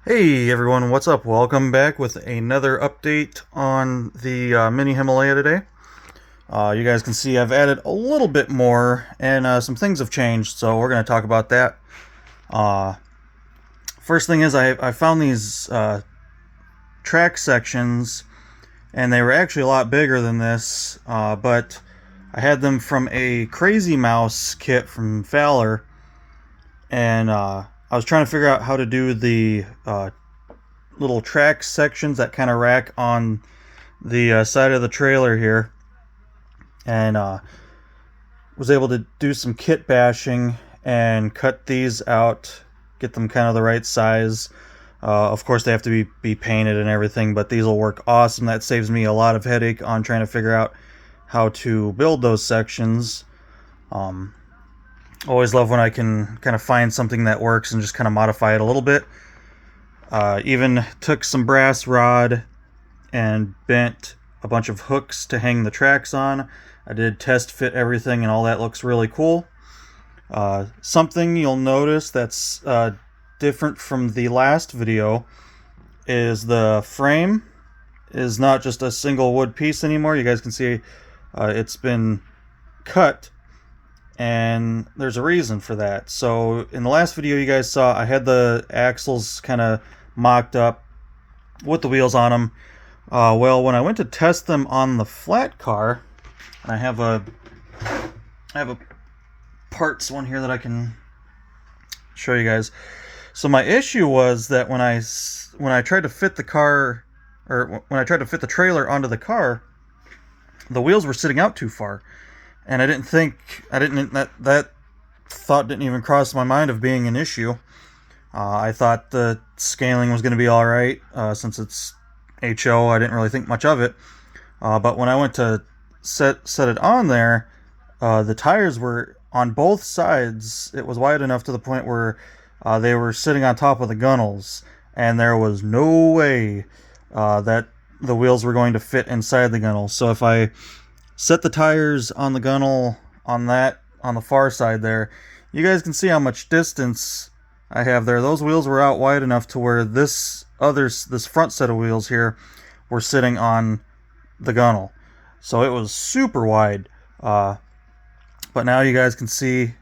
Hey everyone, what's up? Welcome back with another update on the mini Himalaya today. You guys can see I've added a little bit more and some things have changed, so we're going to talk about that. Uh, First thing is I found these track sections and they were actually a lot bigger than this, but I had them from a Crazy Mouse kit from Fowler, and I was trying to figure out how to do the little track sections that kind of rack on the side of the trailer here, and was able to do some kit bashing and cut these out, get them kind of the right size. Of course, they have to be painted and everything, but these will work awesome. That saves me a lot of headache on trying to figure out how to build those sections. Um, Always love when I can kind of find something that works and just kind of modify it a little bit. Even took some brass rod and bent a bunch of hooks to hang the tracks on. I did test fit everything and all that looks really cool. Something you'll notice that's different from the last video is the frame is not just a single wood piece anymore. You guys can see it's been cut, and there's a reason for that. So in the last video you guys saw, I had the axles kind of mocked up with the wheels on them. Well, when I went to test them on the flat car, I have a parts one here that I can show you guys. So my issue was that when I tried to fit the car, or when I tried to fit the trailer onto the car, the wheels were sitting out too far, and that thought didn't even cross my mind of being an issue. I thought the scaling was going to be all right, since it's HO. I didn't really think much of it. But when I went to set it on there, the tires were on both sides. It was wide enough to the point where they were sitting on top of the gunnels, and there was no way that the wheels were going to fit inside the gunnels. So if I set the tires on the gunnel on the far side there, you guys can see how much distance I have there. Those wheels were out wide enough to where this front set of wheels here were sitting on the gunnel. So it was super wide. But now you guys can see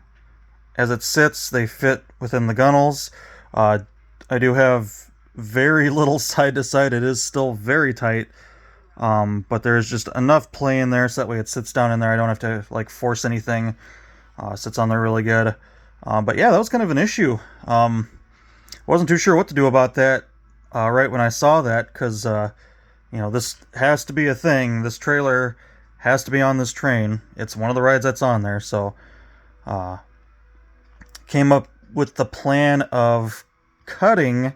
as it sits, they fit within the gunnels. I do have very little side to side. It is still very tight. But there's just enough play in there so that way it sits down in there. I don't have to like force anything. Sits on there really good. But yeah, that was kind of an issue. Wasn't too sure what to do about that right when I saw that, because this has to be a thing. This trailer has to be on this train. It's one of the rides that's on there. So came up with the plan of cutting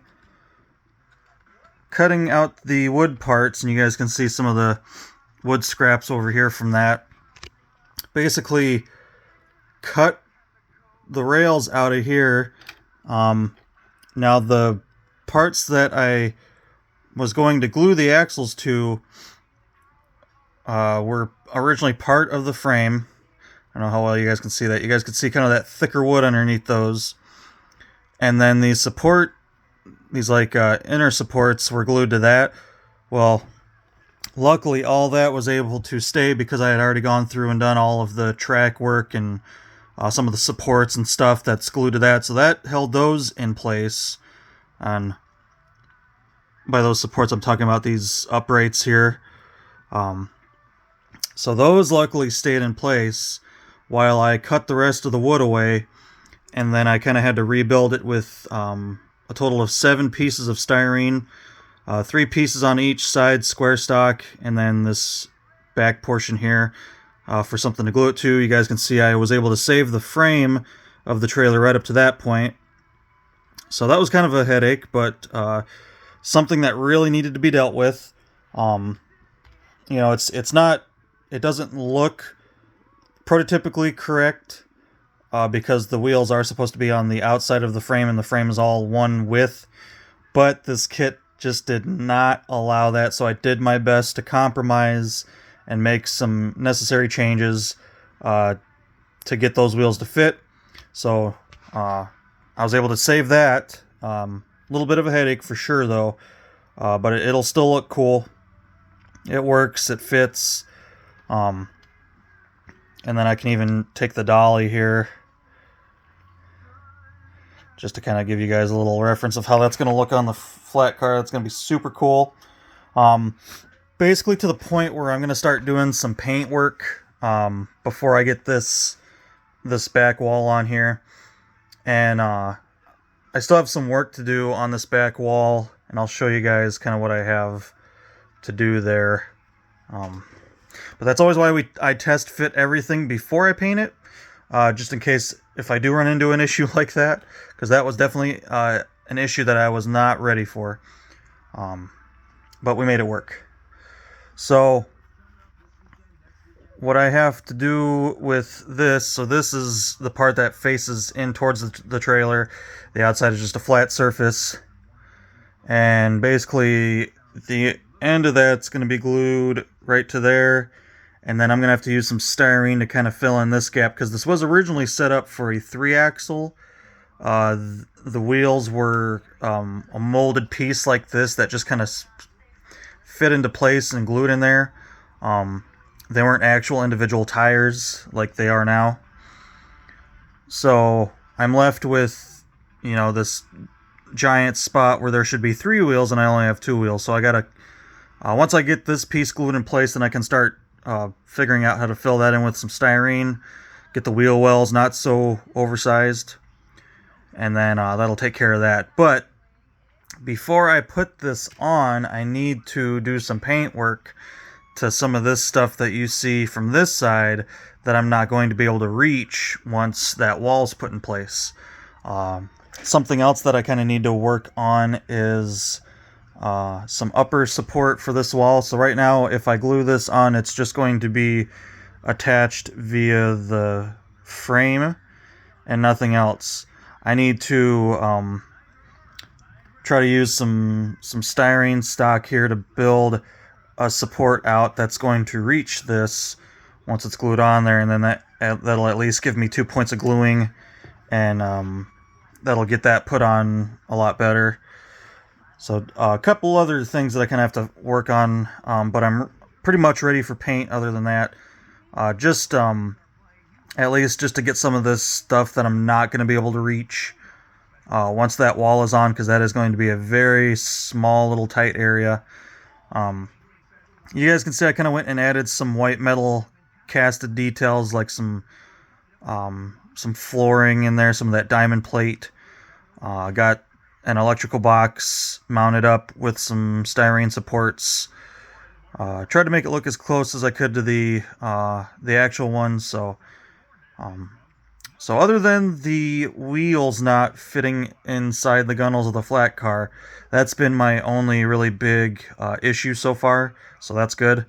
out the wood parts, and you guys can see some of the wood scraps over here from that. Basically cut the rails out of here. Now the parts that I was going to glue the axles to were originally part of the frame. I don't know how well you guys can see that. You guys can see kind of that thicker wood underneath those. And then these inner supports were glued to that. Well, luckily all that was able to stay because I had already gone through and done all of the track work and some of the supports and stuff that's glued to that. So that held those in place. And by those supports, I'm talking about these uprights here. So those luckily stayed in place while I cut the rest of the wood away. And then I kind of had to rebuild it with a total of 7 pieces of styrene, 3 pieces on each side, square stock, and then this back portion here for something to glue it to. You guys can see I was able to save the frame of the trailer right up to that point. So that was kind of a headache, but something that really needed to be dealt with. It doesn't look prototypically correct, because the wheels are supposed to be on the outside of the frame and the frame is all one width, but this kit just did not allow that, so I did my best to compromise and make some necessary changes to get those wheels to fit. So I was able to save that little bit of a headache for sure, though. But it'll still look cool. It works. It fits. And then I can even take the dolly here, just to kind of give you guys a little reference of how that's going to look on the flat car. That's going to be super cool. Basically to the point where I'm going to start doing some paint work before I get this back wall on here. And I still have some work to do on this back wall, and I'll show you guys kind of what I have to do there. But that's always why I test fit everything before I paint it, just in case if I do run into an issue like that, because that was definitely an issue that I was not ready for. But we made it work. So what I have to do with this, so this is the part that faces in towards the trailer. The outside is just a flat surface, and basically the end of that's going to be glued right to there, and then I'm going to have to use some styrene to kind of fill in this gap, because this was originally set up for a 3-axle. The wheels were a molded piece like this that just kind of fit into place and glued in there. They weren't actual individual tires like they are now. So I'm left with, this giant spot where there should be 3 wheels and I only have 2 wheels. So I gotta, once I get this piece glued in place, then I can start figuring out how to fill that in with some styrene, get the wheel wells not so oversized, and then that'll take care of that. But before I put this on, I need to do some paint work to some of this stuff that you see from this side that I'm not going to be able to reach once that wall's put in place. Something else that I kind of need to work on is some upper support for this wall. So right now, if I glue this on, it's just going to be attached via the frame and nothing else. I need to try to use some styrene stock here to build a support out that's going to reach this once it's glued on there, and then that'll at least give me 2 points of gluing, and that'll get that put on a lot better. So a couple other things that I kind of have to work on, but I'm pretty much ready for paint other than that. Just at least just to get some of this stuff that I'm not going to be able to reach once that wall is on, because that is going to be a very small little tight area. You guys can see I kind of went and added some white metal casted details, like some flooring in there, some of that diamond plate. Got an electrical box mounted up with some styrene supports. Tried to make it look as close as I could to the actual one. So other than the wheels not fitting inside the gunnels of the flat car, that's been my only really big issue so far. So that's good.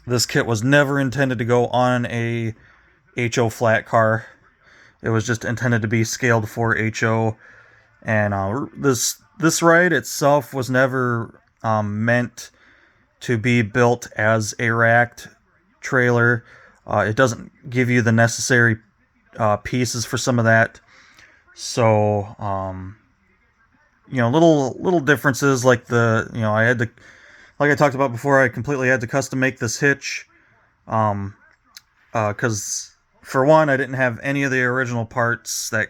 This kit was never intended to go on a HO flat car. It was just intended to be scaled for HO. And this ride itself was never meant to be built as a racked trailer. It doesn't give you the necessary pieces for some of that. So, little differences like I had to, like I talked about before, I completely had to custom make this hitch. Because for one, I didn't have any of the original parts that,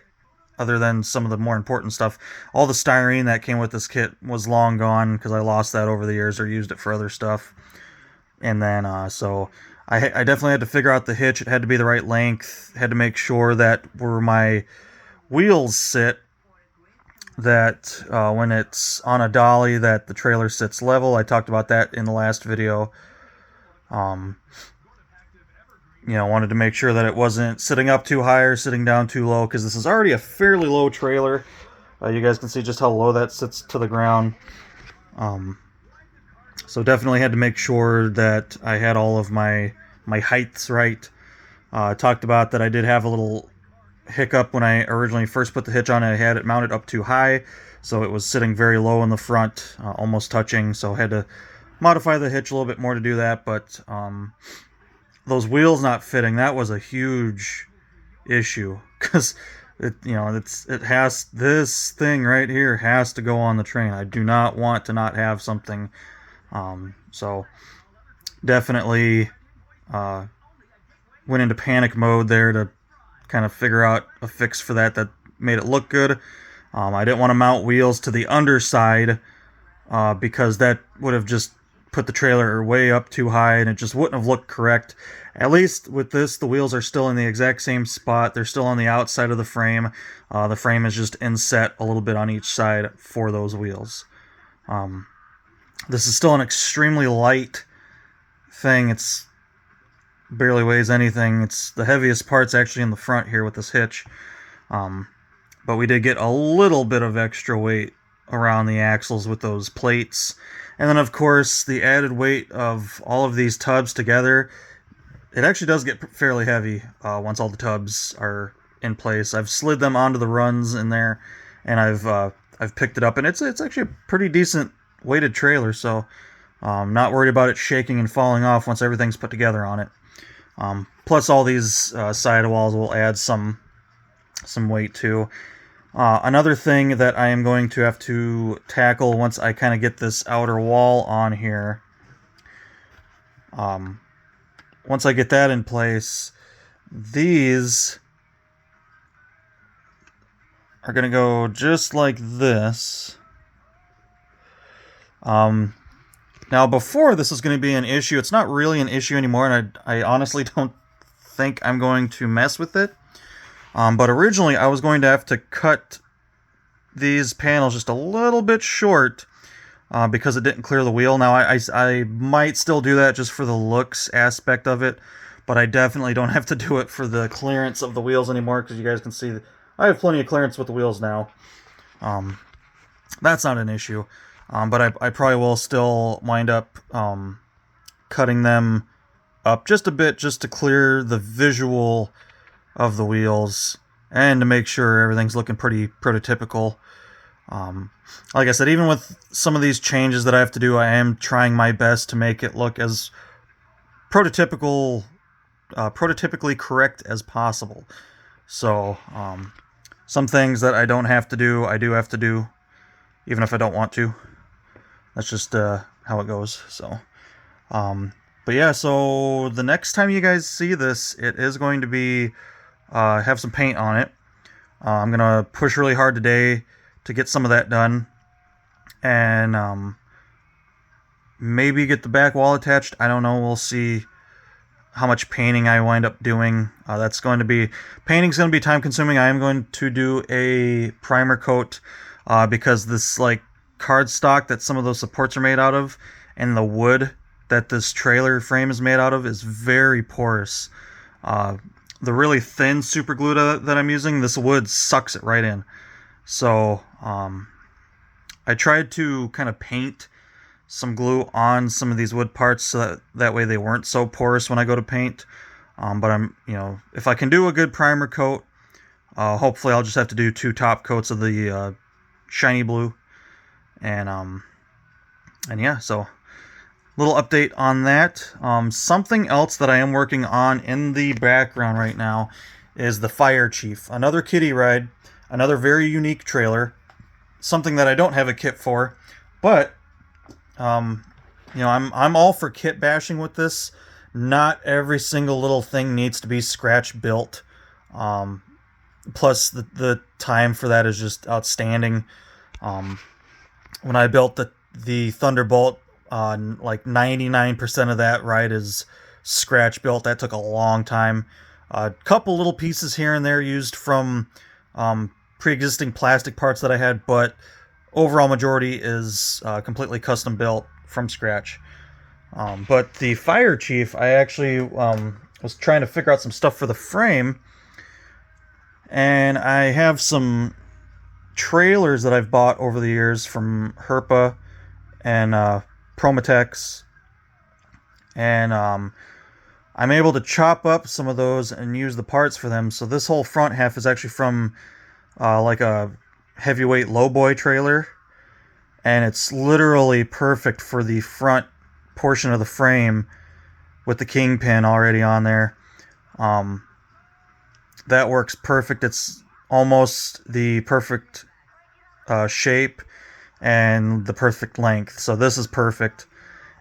other than some of the more important stuff. All the styrene that came with this kit was long gone because I lost that over the years or used it for other stuff. And then, so I definitely had to figure out the hitch. It had to be the right length. Had to make sure that where my wheels sit, that when it's on a dolly, that the trailer sits level. I talked about that in the last video. Wanted to make sure that it wasn't sitting up too high or sitting down too low, because this is already a fairly low trailer. You guys can see just how low that sits to the ground. So definitely had to make sure that I had all of my heights right. Talked about that I did have a little hiccup when I originally first put the hitch on. I had it mounted up too high, so it was sitting very low in the front, almost touching, so I had to modify the hitch a little bit more to do that. But those wheels not fitting, that was a huge issue, because this thing right here has to go on the train. I do not want to not have something. So definitely went into panic mode there to kind of figure out a fix for that made it look good. I didn't want to mount wheels to the underside because that would have just put the trailer way up too high and it just wouldn't have looked correct. At least with this, the wheels are still in the exact same spot. They're still on the outside of the frame. The frame is just inset a little bit on each side for those wheels. This is still an extremely light thing. It's barely weighs anything. It's the heaviest part's actually in the front here with this hitch. But we did get a little bit of extra weight around the axles with those plates. And then, of course, the added weight of all of these tubs together, it actually does get fairly heavy once all the tubs are in place. I've slid them onto the runs in there, and I've picked it up, and it's actually a pretty decent weighted trailer, so not worried about it shaking and falling off once everything's put together on it. Plus, all these sidewalls will add some weight too. Another thing that I am going to have to tackle once I kind of get this outer wall on here, once I get that in place, these are going to go just like this. Now, before this was going to be an issue, it's not really an issue anymore, and I honestly don't think I'm going to mess with it. But originally, I was going to have to cut these panels just a little bit short because it didn't clear the wheel. Now, I might still do that just for the looks aspect of it, but I definitely don't have to do it for the clearance of the wheels anymore, because you guys can see that I have plenty of clearance with the wheels now. That's not an issue. But I probably will still wind up cutting them up just a bit, just to clear the visual of the wheels and to make sure everything's looking pretty prototypical. Like I said, even with some of these changes that I have to do, I am trying my best to make it look as prototypically correct as possible. So some things that I don't have to do, I do have to do, even if I don't want to. That's just how it goes. So, but yeah, so the next time you guys see this, it is going to be have some paint on it. I'm gonna push really hard today to get some of that done, and maybe get the back wall attached. I don't know. We'll see how much painting I wind up doing. Painting's going to be time consuming. I am going to do a primer coat because this cardstock that some of those supports are made out of, and the wood that this trailer frame is made out of, is very porous. The really thin super glue that I'm using, this wood sucks it right in. So I tried to kind of paint some glue on some of these wood parts so that way they weren't so porous when I go to paint. But if I can do a good primer coat, hopefully I'll just have to do 2 top coats of the shiny blue. And yeah, so little update on that. Something else that I am working on in the background right now is the Fire Chief. Another kiddie ride, another very unique trailer, something that I don't have a kit for, but I'm all for kit bashing with this. Not every single little thing needs to be scratch built. Plus the time for that is just outstanding. When I built the Thunderbolt, 99% of that ride is scratch built. That took a long time. A couple little pieces here and there used from pre-existing plastic parts that I had, but overall majority is completely custom built from scratch. But the Fire Chief, I actually was trying to figure out some stuff for the frame, and I have some trailers that I've bought over the years from Herpa and Promatex, and I'm able to chop up some of those and use the parts for them. So this whole front half is actually from a heavyweight lowboy trailer, and it's literally perfect for the front portion of the frame with the kingpin already on there. That works perfect. It's almost the perfect shape and the perfect length. So this is perfect.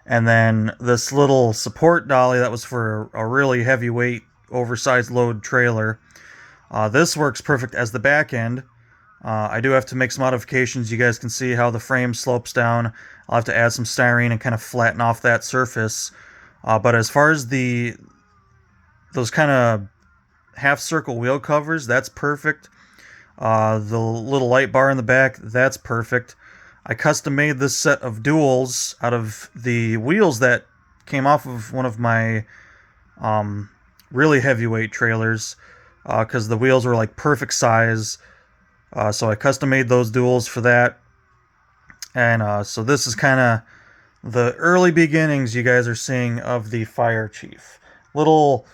And then this little support dolly that was for a really heavyweight, oversized load trailer. This works perfect as the back end. I do have to make some modifications. You guys can see how the frame slopes down. I'll have to add some styrene and kind of flatten off that surface. But as far as those kind of half circle wheel covers, that's perfect. The little light bar in the back, that's perfect. I custom made this set of duals out of the wheels that came off of one of my really heavyweight trailers, because the wheels were like perfect size. So I custom made those duals for that. And so this is kind of the early beginnings you guys are seeing of the Fire Chief. Little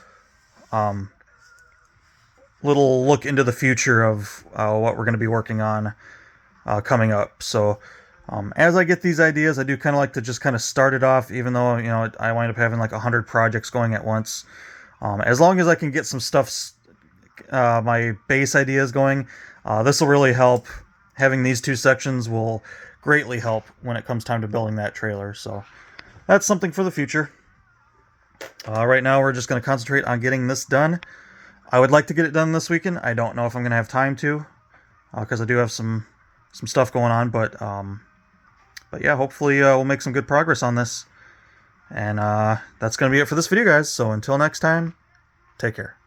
look into the future of what we're going to be working on coming up. So as I get these ideas, I do kind of like to just kind of start it off, even though, you know, I wind up having like 100 projects going at once. As long as I can get some stuff, my base ideas going, this will really help. Having these two sections will greatly help when it comes time to building that trailer. So that's something for the future. Right now we're just going to concentrate on getting this done. I would like to get it done this weekend. I don't know if I'm going to have time to, because I do have some stuff going on. But yeah, hopefully we'll make some good progress on this. And that's going to be it for this video, guys. So until next time, take care.